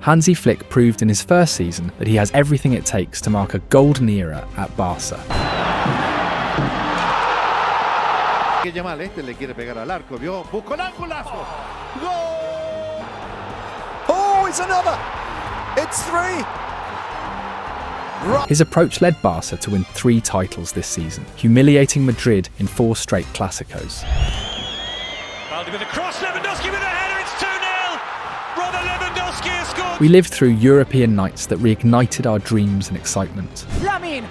Hansi Flick proved in his first season that he has everything it takes to mark a golden era at Barca. Oh, it's another! It's 3! His approach led Barca to win 3 titles this season, humiliating Madrid in 4 straight Clásicos. Baldi with a cross, Lewandowski with a header, it's 2-0! Brother Lewandowski has scored! We lived through European nights that reignited our dreams and excitement. Lamine!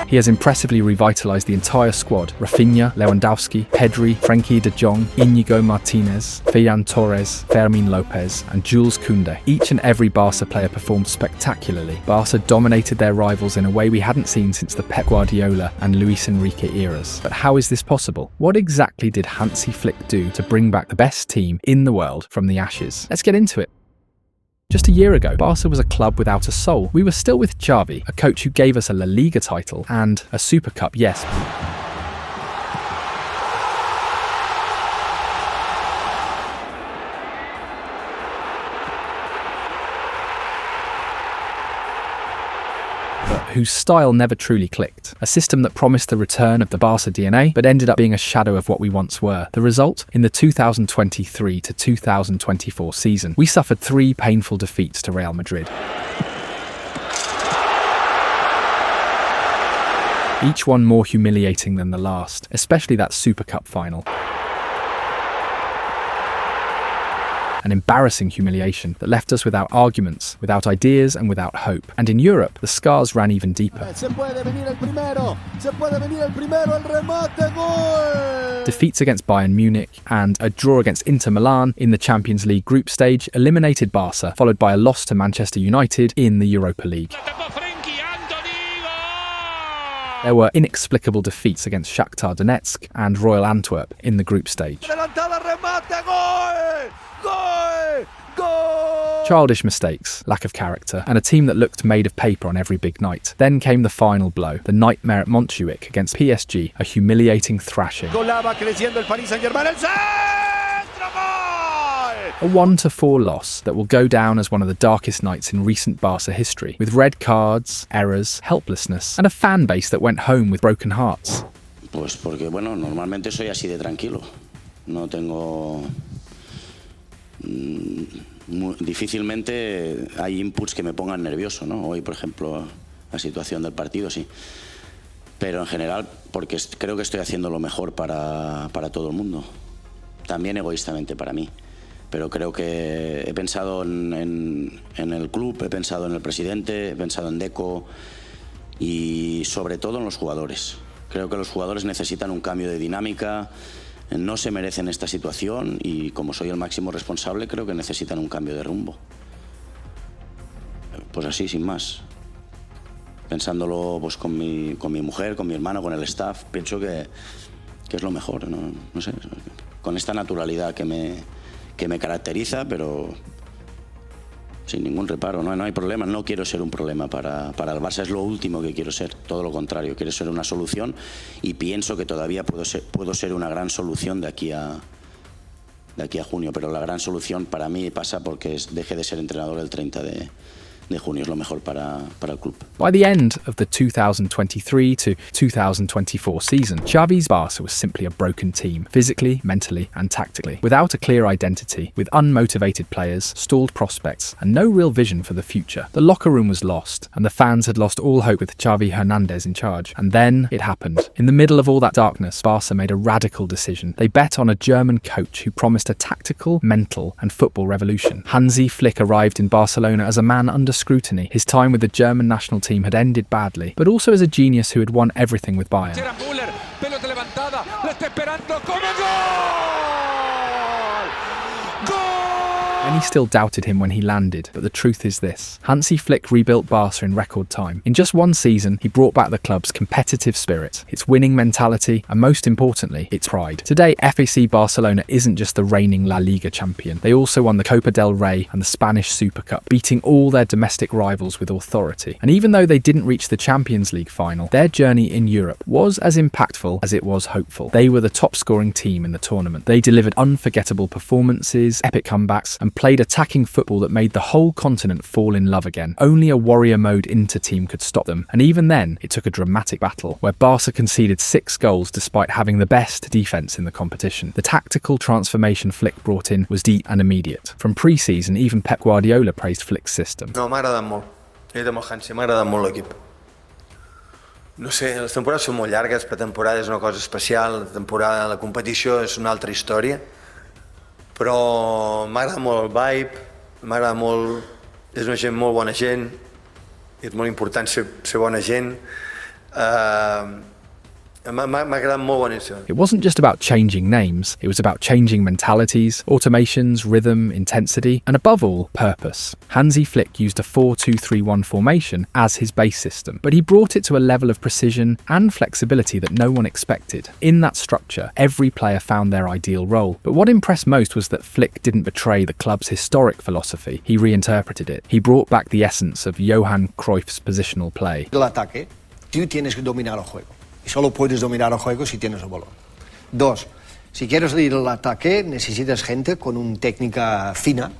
He has impressively revitalised the entire squad: Rafinha, Lewandowski, Pedri, Frenkie de Jong, Íñigo Martínez, Ferran Torres, Fermín López and Jules Koundé. Each and every Barca player performed spectacularly. Barca dominated their rivals in a way we hadn't seen since the Pep Guardiola and Luis Enrique eras. But how is this possible? What exactly did Hansi Flick do to bring back the best team in the world from the ashes? Let's get into it. Just a year ago, Barca was a club without a soul. We were still with Xavi, a coach who gave us a La Liga title and a Super Cup, yes. But whose style never truly clicked. A system that promised the return of the Barca DNA, but ended up being a shadow of what we once were. The result? In the 2023 to 2024 season, we suffered 3 painful defeats to Real Madrid. Each one more humiliating than the last, especially that Super Cup final. An embarrassing humiliation that left us without arguments, without ideas and without hope. And in Europe, the scars ran even deeper. Defeats against Bayern Munich and a draw against Inter Milan in the Champions League group stage eliminated Barca, followed by a loss to Manchester United in the Europa League. There were inexplicable defeats against Shakhtar Donetsk and Royal Antwerp in the group stage. Childish mistakes, lack of character, and a team that looked made of paper on every big night. Then came the final blow, the nightmare at Montjuic against PSG, a humiliating thrashing. A 1-4 loss that will go down as one of the darkest nights in recent Barca history, with red cards, errors, helplessness, and a fan base that went home with broken hearts. Pues porque, bueno, normalmente soy así de tranquilo. No tengo... Difícilmente hay inputs que me pongan nervioso, ¿no? Hoy, por ejemplo, la situación del partido, sí. Pero en general, porque creo que estoy haciendo lo mejor para todo el mundo. También egoístamente para mí. Pero creo que he pensado en el club, he pensado en el presidente, he pensado en Deco y sobre todo en los jugadores. Creo que los jugadores necesitan un cambio de dinámica. No se merecen esta situación y como soy el máximo responsable creo que necesitan un cambio de rumbo. Pues así, sin más. Pensándolo pues, con mi mujer, con mi hermano, con el staff, pienso que es lo mejor, no sé, con esta naturalidad que me caracteriza, pero sin ningún reparo, no hay problema, no quiero ser un problema para el Barça, es lo último que quiero ser, todo lo contrario, quiero ser una solución y pienso que todavía puedo ser una gran solución de aquí a junio, pero la gran solución para mí pasa porque deje de ser entrenador el 30 de junio, es lo mejor para el club. By the end of the 2023 to 2024 season, Xavi's Barca was simply a broken team, physically, mentally and tactically, without a clear identity, with unmotivated players, stalled prospects and no real vision for the future. The locker room was lost and the fans had lost all hope with Xavi Hernandez in charge. And then it happened. In the middle of all that darkness, Barca made a radical decision. They bet on a German coach who promised a tactical, mental and football revolution. Hansi Flick arrived in Barcelona as a man under scrutiny. His time with the German national team had ended badly, but also as a genius who had won everything with Bayern. Many still doubted him when he landed, but the truth is this. Hansi Flick rebuilt Barca in record time. In just one season, he brought back the club's competitive spirit, its winning mentality, and most importantly, its pride. Today, FC Barcelona isn't just the reigning La Liga champion. They also won the Copa del Rey and the Spanish Super Cup, beating all their domestic rivals with authority. And even though they didn't reach the Champions League final, their journey in Europe was as impactful as it was hopeful. They were the top-scoring team in the tournament. They delivered unforgettable performances, epic comebacks, and played attacking football that made the whole continent fall in love again. Only a warrior mode Inter team could stop them, and even then it took a dramatic battle where Barca conceded 6 goals despite having the best defence in the competition. The tactical transformation Flick brought in was deep and immediate. From pre-season, even Pep Guardiola praised Flick's system. No, m'ha agradat molt. Jo també el Hansi, m'ha agradat molt l'equip. No sé, les temporades són molt llargues, pretemporada és una cosa especial, la competició és una altra història, però m'agrada molt el vibe, m'agrada molt, és una gent molt bona gent, i és molt important ser bona gent. It wasn't just about changing names, it was about changing mentalities, automations, rhythm, intensity, and above all, purpose. Hansi Flick used a 4-2-3-1 formation as his base system, but he brought it to a level of precision and flexibility that no one expected. In that structure, every player found their ideal role, but what impressed most was that Flick didn't betray the club's historic philosophy, he reinterpreted it. He brought back the essence of Johan Cruyff's positional play. El ataque, tú tienes que dominar el juego. Y solo puedes dominar el juego si tienes el balón. 2. Si quieres ir al ataque, necesitas gente con una técnica fina,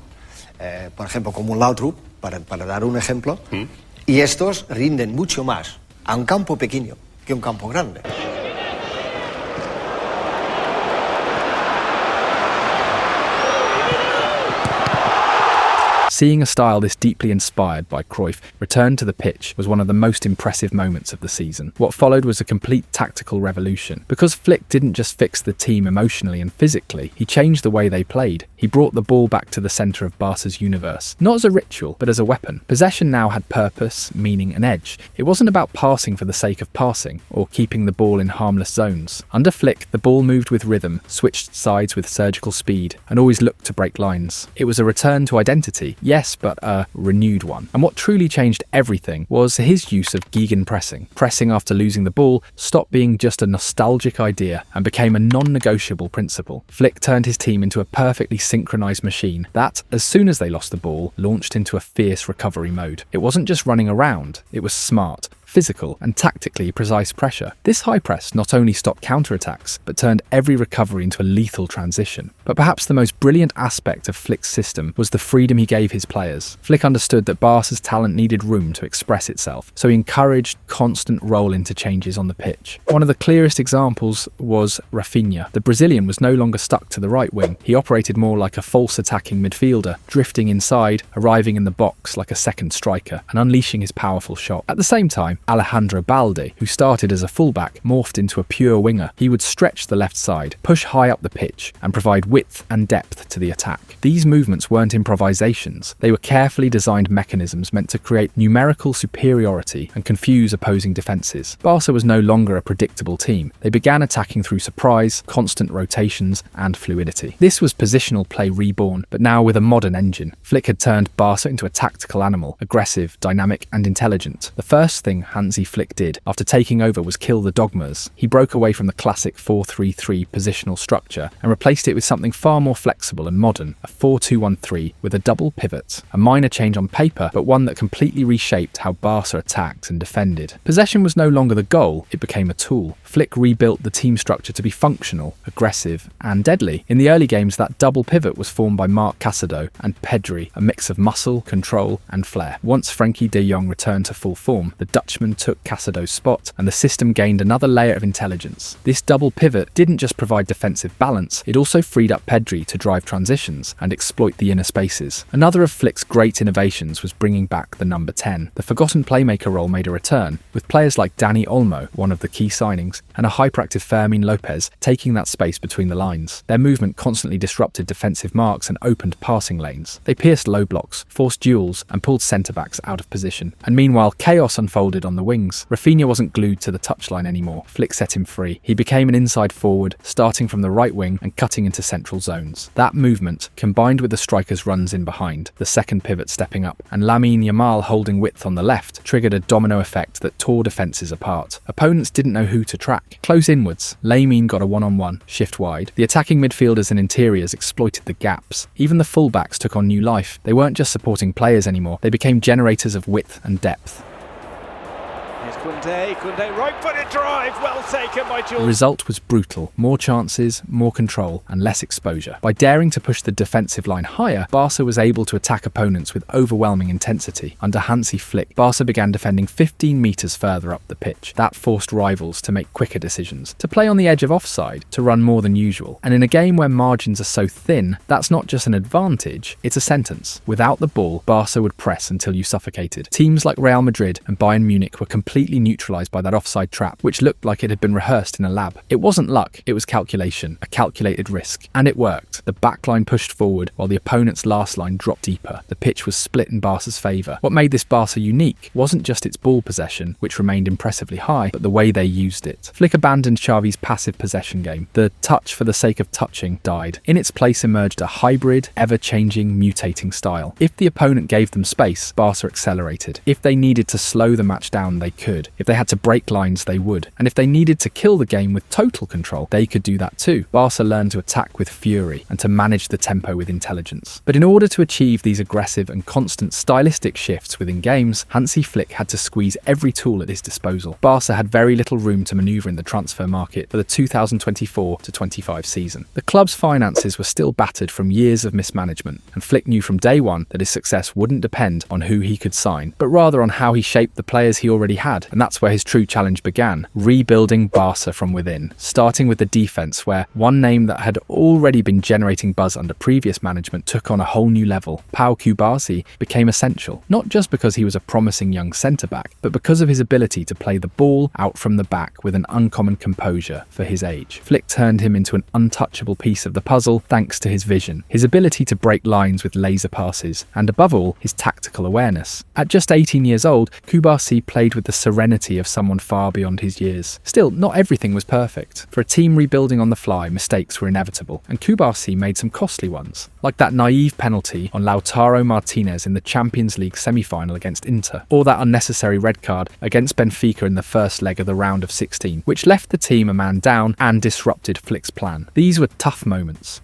por ejemplo, como un Lautrup, para dar un ejemplo, y estos rinden mucho más a un campo pequeño que un campo grande. Seeing a style this deeply inspired by Cruyff return to the pitch was one of the most impressive moments of the season. What followed was a complete tactical revolution. Because Flick didn't just fix the team emotionally and physically, he changed the way they played. He brought the ball back to the centre of Barca's universe, not as a ritual, but as a weapon. Possession now had purpose, meaning and edge. It wasn't about passing for the sake of passing, or keeping the ball in harmless zones. Under Flick, the ball moved with rhythm, switched sides with surgical speed, and always looked to break lines. It was a return to identity, yes, but a renewed one. And what truly changed everything was his use of gegenpressing. Pressing after losing the ball stopped being just a nostalgic idea and became a non-negotiable principle. Flick turned his team into a perfectly synchronised machine that, as soon as they lost the ball, launched into a fierce recovery mode. It wasn't just running around, it was smart, physical and tactically precise pressure. This high press not only stopped counterattacks, but turned every recovery into a lethal transition. But perhaps the most brilliant aspect of Flick's system was the freedom he gave his players. Flick understood that Barca's talent needed room to express itself, so he encouraged constant role interchanges on the pitch. One of the clearest examples was Rafinha. The Brazilian was no longer stuck to the right wing. He operated more like a false attacking midfielder, drifting inside, arriving in the box like a second striker, and unleashing his powerful shot. At the same time, Alejandro Balde, who started as a fullback, morphed into a pure winger. He would stretch the left side, push high up the pitch, and provide width and depth to the attack. These movements weren't improvisations. They were carefully designed mechanisms meant to create numerical superiority and confuse opposing defences. Barca was no longer a predictable team. They began attacking through surprise, constant rotations, and fluidity. This was positional play reborn, but now with a modern engine. Flick had turned Barca into a tactical animal, aggressive, dynamic, and intelligent. The first thing Hansi Flick did after taking over was kill the dogmas. He broke away from the classic 4-3-3 positional structure and replaced it with something far more flexible and modern, a 4-2-1-3 with a double pivot. A minor change on paper, but one that completely reshaped how Barca attacked and defended. Possession was no longer the goal, it became a tool. Flick rebuilt the team structure to be functional, aggressive, and deadly. In the early games, that double pivot was formed by Marc Casado and Pedri, a mix of muscle, control, and flair. Once Frenkie de Jong returned to full form, the Dutchman took Casado's spot, and the system gained another layer of intelligence. This double pivot didn't just provide defensive balance, it also freed up Pedri to drive transitions and exploit the inner spaces. Another of Flick's great innovations was bringing back the number 10. The forgotten playmaker role made a return, with players like Dani Olmo, one of the key signings, and a hyperactive Fermin Lopez taking that space between the lines. Their movement constantly disrupted defensive marks and opened passing lanes. They pierced low blocks, forced duels, and pulled centre-backs out of position. And meanwhile, chaos unfolded on the wings. Rafinha wasn't glued to the touchline anymore. Flick set him free. He became an inside forward, starting from the right wing and cutting into central zones. That movement, combined with the striker's runs in behind, the second pivot stepping up, and Lamine Yamal holding width on the left, triggered a domino effect that tore defences apart. Opponents didn't know who to track. Close inwards, Lamine got a one-on-one, shift wide. The attacking midfielders and interiors exploited the gaps. Even the fullbacks took on new life. They weren't just supporting players anymore, they became generators of width and depth. Here's Koundé, right-footed drive, well taken by Jules. The result was brutal. More chances, more control, and less exposure. By daring to push the defensive line higher, Barca was able to attack opponents with overwhelming intensity. Under Hansi Flick, Barca began defending 15 metres further up the pitch. That forced rivals to make quicker decisions, to play on the edge of offside, to run more than usual. And in a game where margins are so thin, that's not just an advantage, it's a sentence. Without the ball, Barca would press until you suffocated. Teams like Real Madrid and Bayern Munich were completely neutralised by that offside trap, which looked like it had been rehearsed in a lab. It wasn't luck, it was calculation, a calculated risk. And it worked. The backline pushed forward while the opponent's last line dropped deeper. The pitch was split in Barca's favour. What made this Barca unique wasn't just its ball possession, which remained impressively high, but the way they used it. Flick abandoned Xavi's passive possession game. The touch for the sake of touching died. In its place emerged a hybrid, ever-changing, mutating style. If the opponent gave them space, Barca accelerated. If they needed to slow the match down, they could. If they had to break lines, they would. And if they needed to kill the game with total control, they could do that too. Barca learned to attack with fury and to manage the tempo with intelligence. But in order to achieve these aggressive and constant stylistic shifts within games, Hansi Flick had to squeeze every tool at his disposal. Barca had very little room to manoeuvre in the transfer market for the 2024-25 season. The club's finances were still battered from years of mismanagement, and Flick knew from day one that his success wouldn't depend on who he could sign, but rather on how he shaped the players he already had. And that's where his true challenge began, rebuilding Barca from within, starting with the defence, where one name that had already been generating buzz under previous management took on a whole new level. Pau Cubarsí became essential, not just because he was a promising young centre-back, but because of his ability to play the ball out from the back with an uncommon composure for his age. Flick turned him into an untouchable piece of the puzzle thanks to his vision, his ability to break lines with laser passes, and above all, his tactical awareness. At just 18 years old, Cubarsí played with the serenity of someone far beyond his years. Still, not everything was perfect. For a team rebuilding on the fly, mistakes were inevitable, and Cubarsí made some costly ones, like that naive penalty on Lautaro Martinez in the Champions League semi-final against Inter, or that unnecessary red card against Benfica in the first leg of the round of 16, which left the team a man down and disrupted Flick's plan. These were tough moments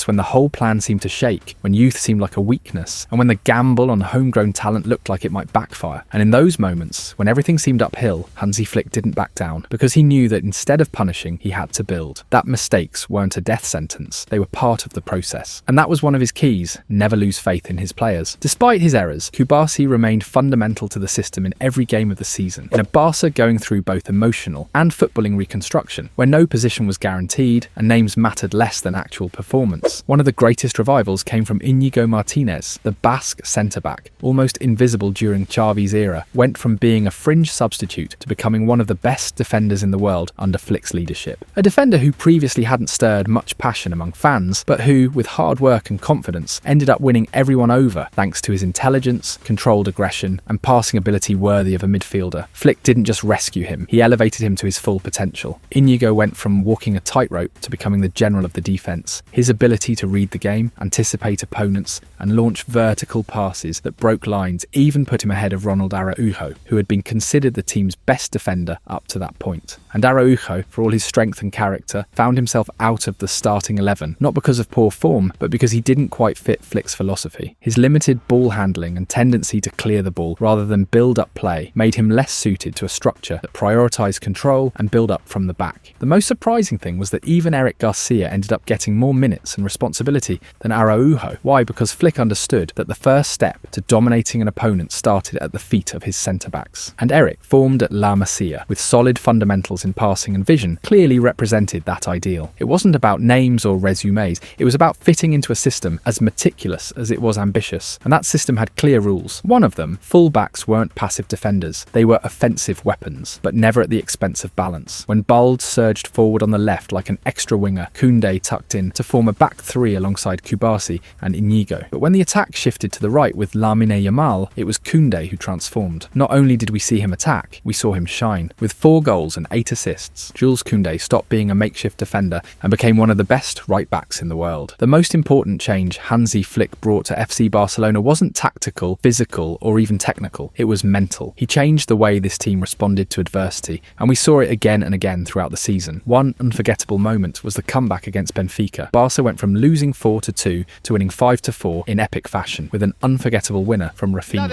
when the whole plan seemed to shake, when youth seemed like a weakness, and when the gamble on homegrown talent looked like it might backfire. And in those moments, when everything seemed uphill, Hansi Flick didn't back down, because he knew that instead of punishing, he had to build. That mistakes weren't a death sentence, they were part of the process. And that was one of his keys: never lose faith in his players. Despite his errors, Cubarsí remained fundamental to the system in every game of the season. In a Barca going through both emotional and footballing reconstruction, where no position was guaranteed and names mattered less than actual performance, one of the greatest revivals came from Íñigo Martínez. The Basque centre-back, almost invisible during Xavi's era, went from being a fringe substitute to becoming one of the best defenders in the world under Flick's leadership. A defender who previously hadn't stirred much passion among fans, but who, with hard work and confidence, ended up winning everyone over thanks to his intelligence, controlled aggression, and passing ability worthy of a midfielder. Flick didn't just rescue him, he elevated him to his full potential. Íñigo went from walking a tightrope to becoming the general of the defence. His ability to read the game, anticipate opponents, and launch vertical passes that broke lines even put him ahead of Ronald Araujo, who had been considered the team's best defender up to that point. And Araujo, for all his strength and character, found himself out of the starting 11, not because of poor form, but because he didn't quite fit Flick's philosophy. His limited ball handling and tendency to clear the ball rather than build up play made him less suited to a structure that prioritised control and build up from the back. The most surprising thing was that even Eric Garcia ended up getting more minutes and responsibility than Araujo. Why? Because Flick understood that the first step to dominating an opponent started at the feet of his centre-backs. And Eric, formed at La Masia, with solid fundamentals in passing and vision, clearly represented that ideal. It wasn't about names or resumes, it was about fitting into a system as meticulous as it was ambitious, and that system had clear rules. One of them, full-backs weren't passive defenders, they were offensive weapons, but never at the expense of balance. When Bald surged forward on the left like an extra winger, Koundé tucked in to form a back three alongside Kubasi and Inigo. But when the attack shifted to the right with Lamine Yamal, it was Koundé who transformed. Not only did we see him attack, we saw him shine. With 4 goals and 8 assists, Jules Koundé stopped being a makeshift defender and became one of the best right-backs in the world. The most important change Hansi Flick brought to FC Barcelona wasn't tactical, physical, or even technical. It was mental. He changed the way this team responded to adversity, and we saw it again and again throughout the season. One unforgettable moment was the comeback against Benfica. Barca went from losing 4-2 to winning 5-4 in epic fashion, with an unforgettable winner from Rafinha.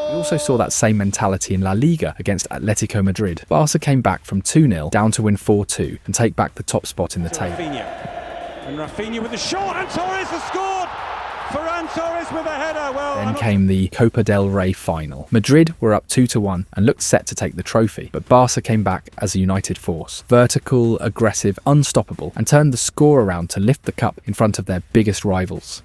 We also saw that same mentality in La Liga against Atletico Madrid. Barca came back from 2-0 down to win 4-2 and take back the top spot in the table. And Rafinha with the shot, and Torres has scored! Ferran Torres with a header. Then came the Copa del Rey final. Madrid were up 2-1 and looked set to take the trophy, but Barca came back as a united force. Vertical, aggressive, unstoppable, and turned the score around to lift the cup in front of their biggest rivals.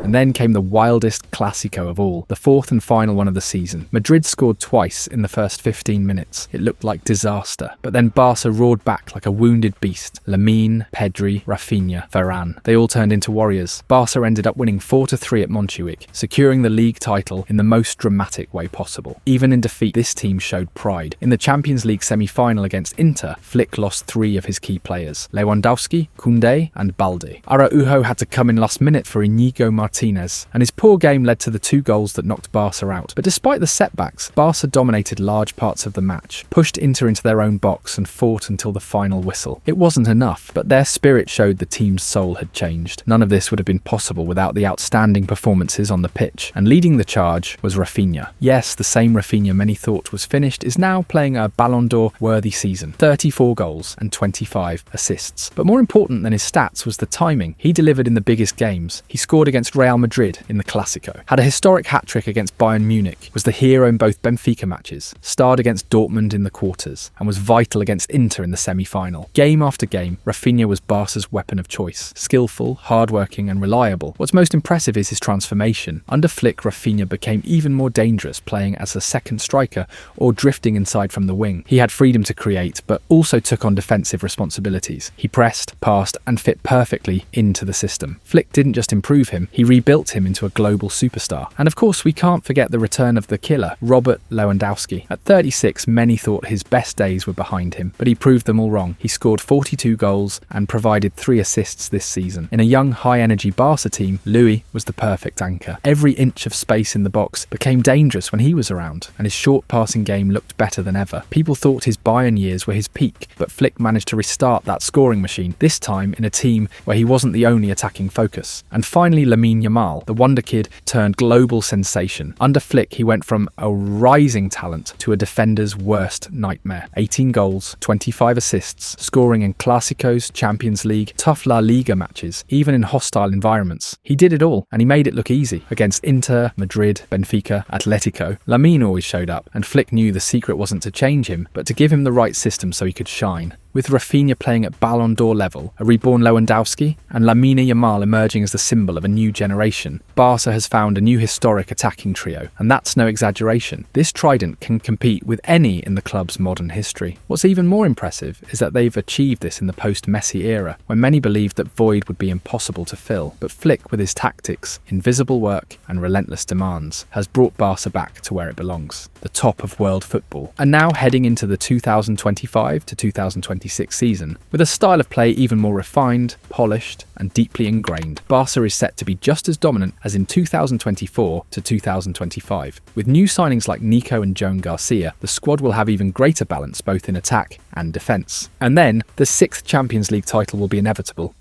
And then came the wildest Clásico of all, the 4th and final one of the season. Madrid scored twice in the first 15 minutes. It looked like disaster. But then Barca roared back like a wounded beast. Lamine, Pedri, Rafinha, Varane. They all turned into warriors. Barca ended up winning 4-3 at Montjuic, securing the league title in the most dramatic way possible. Even in defeat, this team showed pride. In the Champions League semi-final against Inter, Flick lost 3 of his key players: Lewandowski, Koundé and Balde. Araujo had to come in last minute for Inigo Martinez, and his poor game led to the 2 goals that knocked Barca out. But despite the setbacks, Barca dominated large parts of the match, pushed Inter into their own box and fought until the final whistle. It wasn't enough, but their spirit showed the team's soul had changed. None of this would have been possible without the outstanding performances on the pitch, and leading the charge was Rafinha. Yes, the same Rafinha many thought was finished is now playing a Ballon d'Or worthy season. 34 goals and 25 assists. But more important than his stats was the timing. He delivered in the biggest games. He scored against Real Madrid in the Clásico, had a historic hat-trick against Bayern Munich, was the hero in both Benfica matches, starred against Dortmund in the quarters, and was vital against Inter in the semi-final. Game after game, Rafinha was Barca's weapon of choice. Skillful, hard-working and reliable. What's most impressive is his transformation. Under Flick, Rafinha became even more dangerous, playing as a second striker or drifting inside from the wing. He had freedom to create, but also took on defensive responsibilities. He pressed, passed and fit perfectly into the system. Flick didn't just improve him, he rebuilt him into a global superstar. And of course, we can't forget the return of the killer, Robert Lewandowski. At 36, many thought his best days were behind him, but he proved them all wrong. He scored 42 goals and provided 3 assists this season. In a young, high-energy Barca team, Louis was the perfect anchor. Every inch of space in the box became dangerous when he was around, and his short passing game looked better than ever. People thought his Bayern years were his peak, but Flick managed to restart that scoring machine, this time in a team where he wasn't the only attacking focus. And finally, Lamine Yamal, the wonder kid turned global sensation. Under Flick, he went from a rising talent to a defender's worst nightmare. 18 goals, 25 assists, scoring in Clásicos, Champions League, tough La Liga matches, even in hostile environments. He did it all, and he made it look easy. Against Inter, Madrid, Benfica, Atletico, Lamine always showed up, and Flick knew the secret wasn't to change him, but to give him the right system so he could shine. With Rafinha playing at Ballon d'Or level, a reborn Lewandowski, and Lamine Yamal emerging as the symbol of a new generation, Barca has found a new historic attacking trio, and that's no exaggeration. This trident can compete with any in the club's modern history. What's even more impressive is that they've achieved this in the post-Messi era, when many believed that void would be impossible to fill. But Flick, with his tactics, invisible work, and relentless demands, has brought Barca back to where it belongs, the top of world football. And now heading into the 2025 to 2026 season, with a style of play even more refined, polished, and deeply ingrained, Barca is set to be just as dominant as in 2024 to 2025. With new signings like Nico and Joan Garcia, the squad will have even greater balance both in attack and defence. And then, the 6th Champions League title will be inevitable.